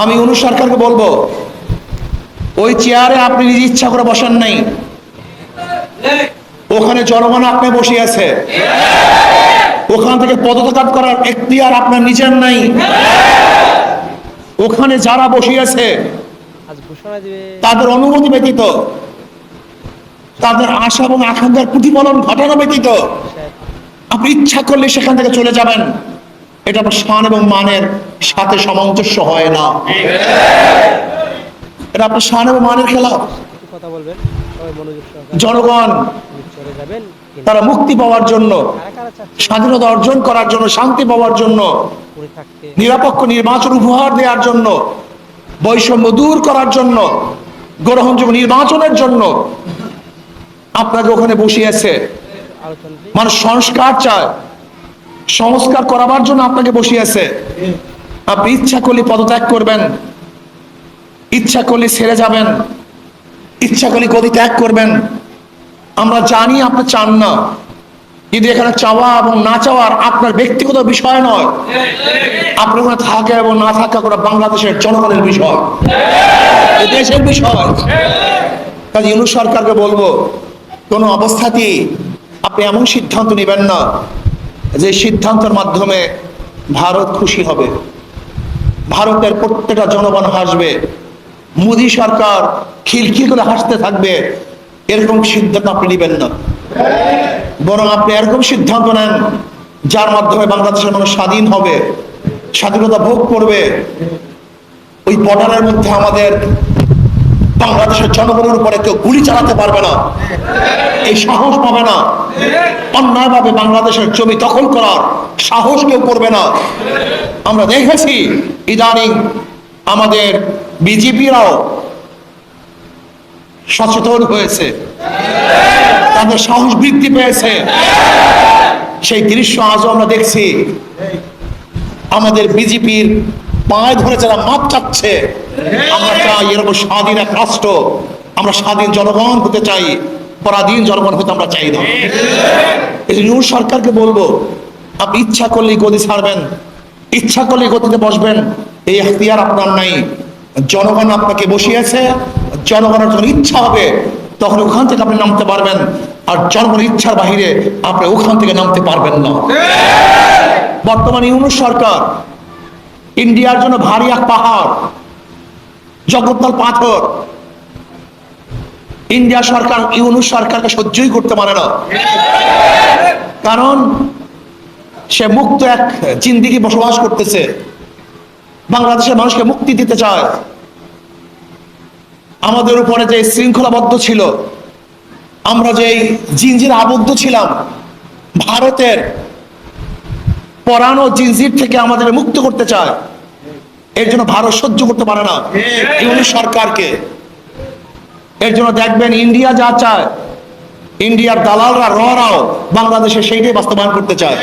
আমি ইউনূস সরকারকে বলবো, ওই চেয়ারে আপনি নিজ ইচ্ছা করে বসেন নাই, ওখানে জনগণ আপনি বসে আছে। ওখান থেকে পদত্যাগ করার এখতিয়ার আপনার নিজের নাই। ওখানে যারা বসে আছে তাদের অনুমতি ব্যতীত, তাদের আশা এবং আকাঙ্ক্ষার প্রতিফলন ঘটানো ব্যতীত আপনি ইচ্ছা করলে সেখান থেকে চলে যাবেন। এটা আপনার শান এবং মানের সাথে সামঞ্জস্য হয় না। এটা আপনার শান এবং মানের খেলা। জনগণ তারা মুক্তি পাওয়ার জন্য, স্বাধীনতা অর্জন করার জন্য, শান্তি পাওয়ার জন্য, নিরপেক্ষ নির্বাচন উপহার দেওয়ার জন্য, বৈষম্য দূর করার জন্য, গ্রহণযোগ্য নির্বাচনের জন্য আপনাকে ওখানে বসিয়েছে। মানুষ সংস্কার চায়, সংস্কার করাবার জন্য আপনাকে বসিয়েছে। আপনি ইচ্ছা করলে পদত্যাগ করবেন, ইচ্ছা করলে ছেড়ে যাবেন, ইচ্ছা করলে গদি ত্যাগ করবেন। আমরা জানি আপনি চান না, কিন্তু এখানে চাওয়া এবং না চাওয়ার আপনার ব্যক্তিগত বিষয় নয়। আপনার ওখানে থাকা এবং না থাকা করা বাংলাদেশের জনগণের বিষয়, দেশের বিষয়। কাজে ইউনূস সরকারকে বলবো, কোনো অবস্থাতেই আপনি এমন সিদ্ধান্ত নেবেন না যে সিদ্ধান্তের মাধ্যমে ভারত খুশি হবে, ভারতের প্রত্যেকটা জনগণ হাসবে, মোদী সরকার খিলখিল করে হাসতে থাকবে। এরকম সিদ্ধান্ত আপনি নেবেন না, বরং আপনি এরকম সিদ্ধান্ত নেন যার মাধ্যমে বাংলাদেশের মানুষ স্বাধীন হবে, স্বাধীনতা ভোগ করবে। ওই বর্ডারের মধ্যে আমাদের বাংলাদেশের জনগণের উপরে কেউ গুলি চালাতে পারবে না, এই সাহস পাবে না। অন্যায়ভাবে বাংলাদেশের জমি দখল করার সাহস কেউ করবে না। আমরা দেখেছি ইদানিং আমাদের বিজেপিরাও সচেতন হয়েছে, তাদের সাহস বৃদ্ধি পেয়েছে। সেই দৃশ্য আজও আমরা দেখছি। আমাদের বিজেপির পায়ে ধরে যারা মাপ চাচ্ছে, আমরা চাই এরকম স্বাধীন এক রাষ্ট্র, আমরা স্বাধীন জনগণ হতে চাই, পরাধীন জনগণ হতে আমরা চাই না। এই ইউনূস সরকারকে বলবো, আপনি ইচ্ছা করলেই গদি ছাড়বেন, ইচ্ছা করলেই গদিতে বসবেন, এই এখতিয়ার আপনার নাই। জনগণ আপনাকে বসিয়েছে, জনগণের যখন ইচ্ছা হবে তখন ওখান থেকে আপনি নামতে পারবেন, আর জনগণের ইচ্ছার বাহিরে আপনি ওখান থেকে নামতে পারবেন না। বর্তমানে ইউনূস সরকার ইন্ডিয়ার জন্য ভারী এক পাহাড়, জগদ্দল পাথর। ইন্ডিয়া সরকার ইউনূস সরকারকে সহ্যই করতে পারে না, কারণ সে মুক্ত এক জিন্দেগি বসবাস করতেছে, বাংলাদেশের মানুষকে মুক্তি দিতে চায়। আমাদের উপরে যে শৃঙ্খলাবদ্ধ ছিল, আমরা যে জিনজির আবদ্ধ ছিলাম, ভারতের পরানো জিনজির থেকে আমাদের মুক্ত করতে চায়। এর জন্য ভারত সহ্য করতে পারে না ইউনূস সরকারকে। এর জন্য দেখবেন ইন্ডিয়া যা চায়, ইন্ডিয়ার দালালরা রাও বাংলাদেশে সেইটাই বাস্তবায়ন করতে চায়।